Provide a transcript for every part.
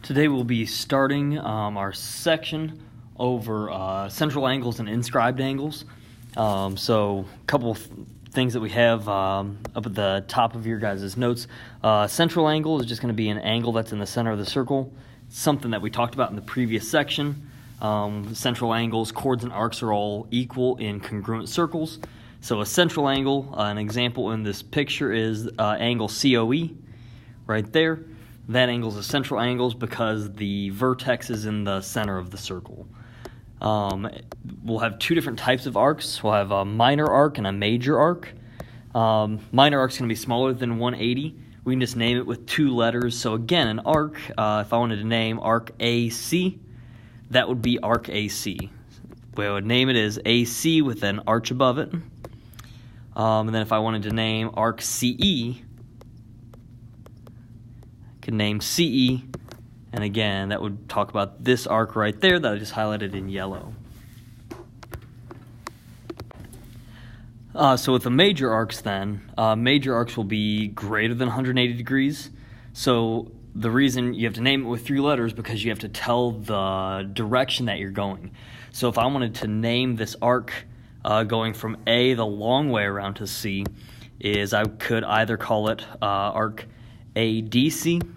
Today we'll be starting our section over central angles and inscribed angles. So a couple of things that we have up at the top of your guys' notes. Central angle is just going to be an angle that's in the center of the circle. Something that we talked about in the previous section. Central angles, chords, and arcs are all equal in congruent circles. So a central angle, an example in this picture is angle COE right there. That angle is a central angle because the vertex is in the center of the circle. We'll have two different types of arcs. We'll have a minor arc and a major arc. Minor arc is going to be smaller than 180. We can just name it with two letters. So again, an arc, if I wanted to name arc AC, that would be arc AC. We would name it as AC with an arch above it. And then if I wanted to name arc CE, could name CE, and again, that would talk about this arc right there that I just highlighted in yellow. So with the major arcs then, major arcs will be greater than 180 degrees. So the reason you have to name it with three letters because you have to tell the direction that you're going. So if I wanted to name this arc going from A the long way around to C, is I could either call it arc ADC,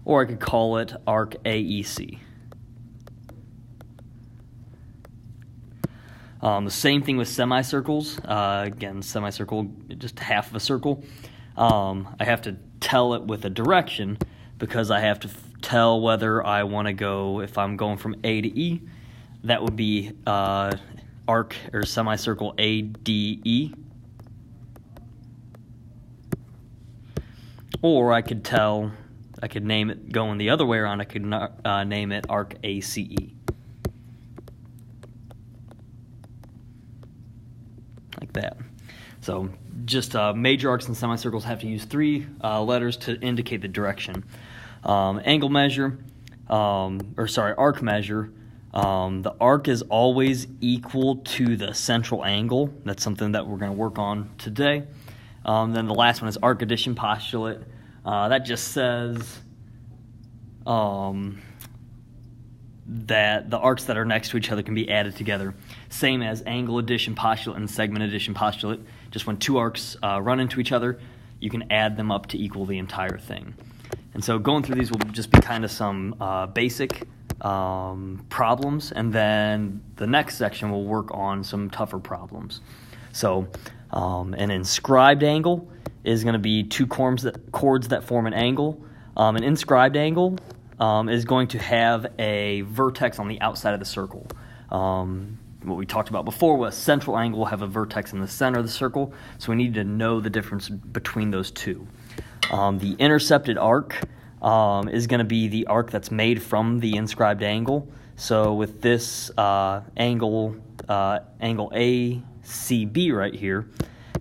or I could call it arc AEC. The same thing with semicircles. Again, semicircle, just half of a circle. I have to tell it with a direction because I have to tell whether I want to go, if I'm going from A to E, that would be arc or semicircle ADE. Or I could name it going the other way around. I could name it arc ACE. Like that. So just major arcs and semicircles have to use three letters to indicate the direction. Arc measure. The arc is always equal to the central angle. That's something that we're going to work on today. Then the last one is arc addition postulate. That just says that the arcs that are next to each other can be added together. Same as angle addition postulate and segment addition postulate. Just when two arcs run into each other, you can add them up to equal the entire thing. And so going through these will just be kind of some basic problems, and then the next section will work on some tougher problems. So an inscribed angle is going to be two chords that form an angle. An inscribed angle is going to have a vertex on the outside of the circle. What we talked about before was central angle will have a vertex in the center of the circle, so we need to know the difference between those two. The intercepted arc is going to be the arc that's made from the inscribed angle. So with this angle ACB right here,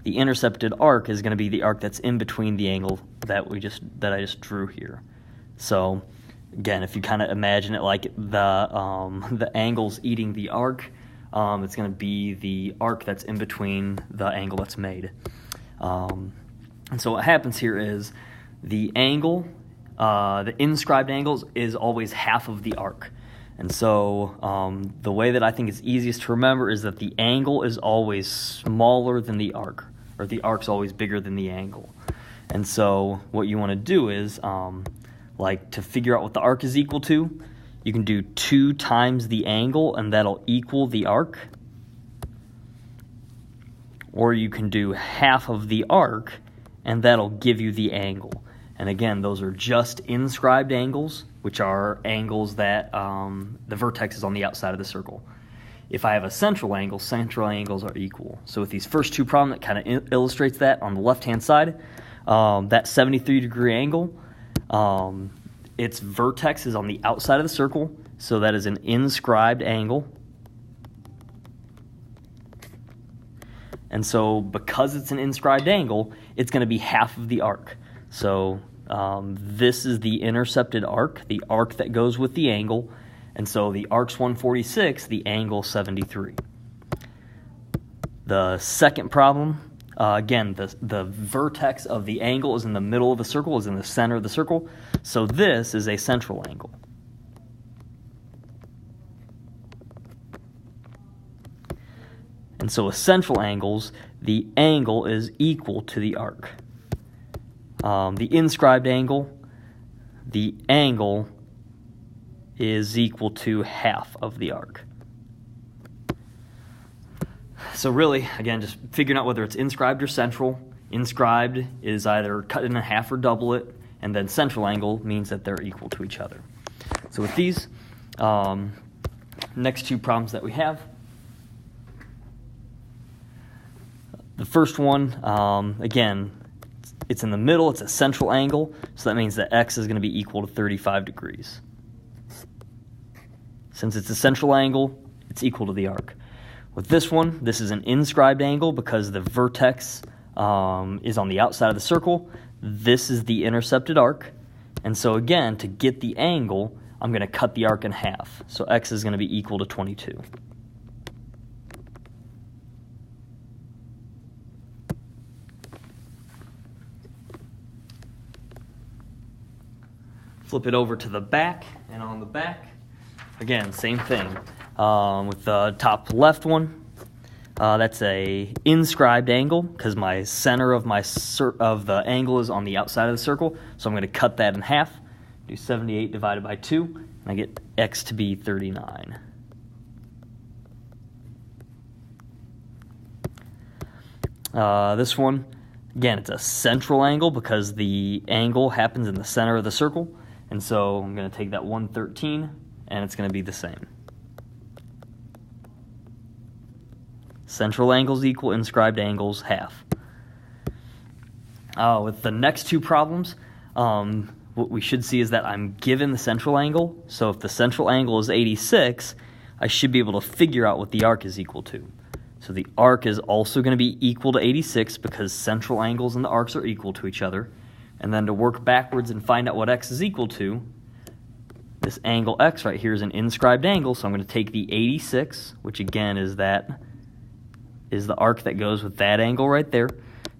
the intercepted arc is going to be the arc that's in between the angle that I just drew here. So again, if you kind of imagine it like the angle's eating the arc, it's going to be the arc that's in between the angle that's made. And so what happens here is the angle, the inscribed angles is always half of the arc. And so the way that I think is easiest to remember is that the angle is always smaller than the arc, or the arc's always bigger than the angle. And so what you want to do is, to figure out what the arc is equal to, you can do 2 times the angle, and that'll equal the arc. Or you can do half of the arc, and that'll give you the angle. And again, those are just inscribed angles, which are angles that the vertex is on the outside of the circle. If I have a central angles are equal. So with these first two problems, that kind of illustrates that. On the left-hand side, that 73-degree angle, its vertex is on the outside of the circle, so that is an inscribed angle. And so because it's an inscribed angle, it's going to be half of the arc. So this is the intercepted arc, the arc that goes with the angle. And so the arc's 146, the angle 73. The second problem again, the vertex of the angle is in the middle of the circle, is in the center of the circle. So this is a central angle. And so with central angles, the angle is equal to the arc. The inscribed angle, the angle is equal to half of the arc. So really, again, just figuring out whether it's inscribed or central. Inscribed is either cut it in half or double it, and then central angle means that they're equal to each other. So with these next two problems that we have, the first one, again, it's in the middle, it's a central angle, so that means that x is going to be equal to 35 degrees. Since it's a central angle, it's equal to the arc. With this one, this is an inscribed angle because the vertex is on the outside of the circle. This is the intercepted arc. And so again, to get the angle, I'm going to cut the arc in half. So x is going to be equal to 22. Flip it over to the back, and on the back, again, same thing. With the top left one, that's a inscribed angle because my center of the angle is on the outside of the circle. So I'm going to cut that in half. Do 78 divided by 2, and I get x to be 39. This one, again, it's a central angle because the angle happens in the center of the circle. And so I'm going to take that 113, and it's going to be the same. Central angles equal inscribed angles half. With the next two problems, what we should see is that I'm given the central angle. So if the central angle is 86, I should be able to figure out what the arc is equal to. So the arc is also going to be equal to 86 because central angles and the arcs are equal to each other. And then to work backwards and find out what x is equal to, this angle x right here is an inscribed angle, so I'm going to take the 86, which again is the arc that goes with that angle right there,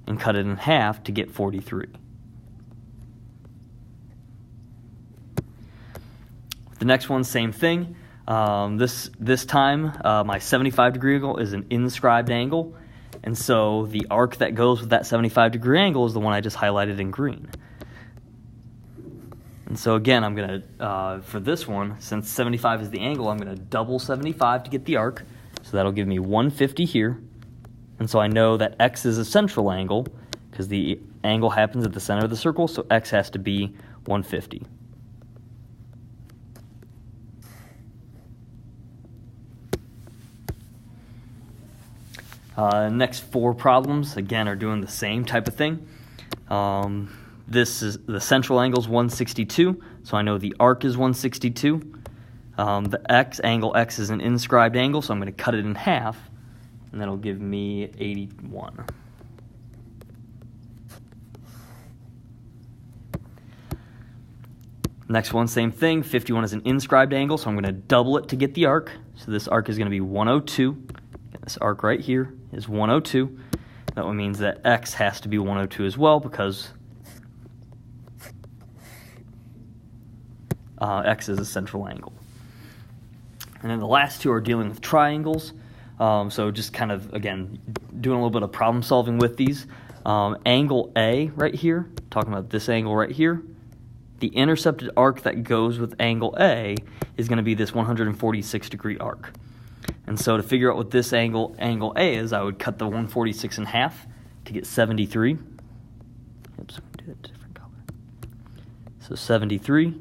and cut it in half to get 43. The next one, same thing. This time, my 75-degree angle is an inscribed angle. And so the arc that goes with that 75-degree angle is the one I just highlighted in green. And so again, I'm going to, for this one, since 75 is the angle, I'm going to double 75 to get the arc. So that'll give me 150 here. And so I know that x is a central angle because the angle happens at the center of the circle, so x has to be 150. Next four problems, again, are doing the same type of thing. This is the central angle is 162, so I know the arc is 162. The angle x is an inscribed angle, so I'm going to cut it in half, and that'll give me 81. Next one, same thing. 51 is an inscribed angle, so I'm going to double it to get the arc. So this arc is going to be 102. This arc right here is 102. That one means that x has to be 102 as well because x is a central angle. And then the last two are dealing with triangles. So just kind of, again, doing a little bit of problem solving with these. Angle A right here, talking about this angle right here, the intercepted arc that goes with angle A is going to be this 146-degree arc. And so to figure out what this angle A is, I would cut the 146 in half to get 73. Oops, do a different color. So 73.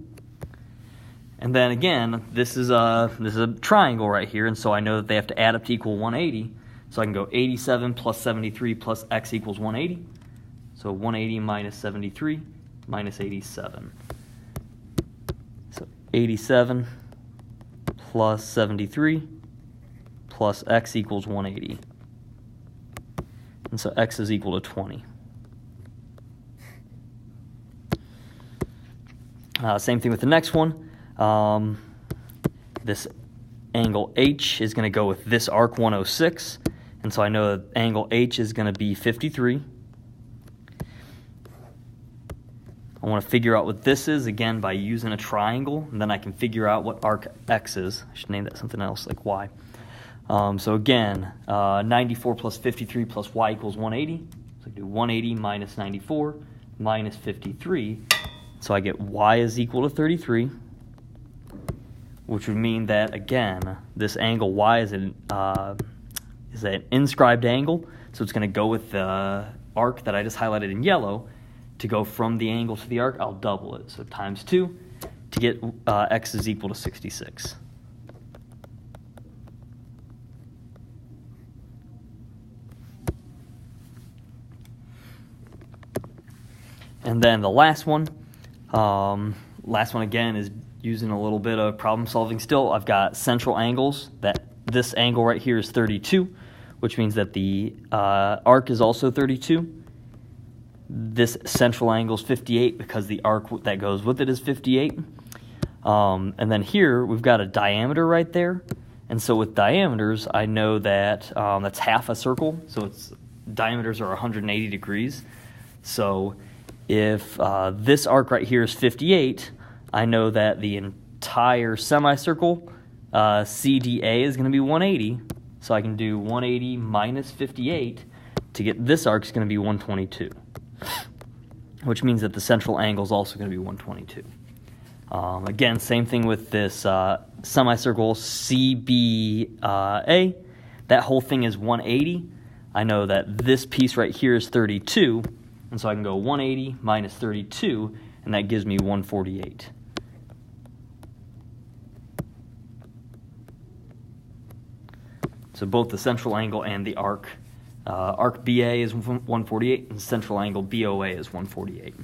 And then again, this is a triangle right here, and so I know that they have to add up to equal 180. So I can go 87 plus 73 plus x equals 180. So 180 minus 73 minus 87. So 87 plus 73 plus x equals 180. And so x is equal to 20. Same thing with the next one. This angle H is going to go with this arc 106. And so I know that angle H is going to be 53. I want to figure out what this is, again, by using a triangle, and then I can figure out what arc X is. I should name that something else, like Y. So again, 94 plus 53 plus Y equals 180. So I do 180 minus 94 minus 53. So I get Y is equal to 33, which would mean that, again, this angle Y is an inscribed angle. So it's going to go with the arc that I just highlighted in yellow. To go from the angle to the arc, I'll double it. So times 2 to get X is equal to 66. And then the last one again is using a little bit of problem solving still. I've got central angles. That this angle right here is 32, which means that the arc is also 32. This central angle is 58 because the arc that goes with it is 58. And then here we've got a diameter right there. And so with diameters, I know that that's half a circle. So its diameters are 180 degrees. So if this arc right here is 58, I know that the entire semicircle, CDA, is going to be 180. So I can do 180 minus 58 to get this arc is going to be 122. Which means that the central angle is also going to be 122. Again, same thing with this semicircle CBA. That whole thing is 180. I know that this piece right here is 32, and so I can go 180 minus 32, and that gives me 148. So both the central angle and the arc BA is 148, and central angle BOA is 148.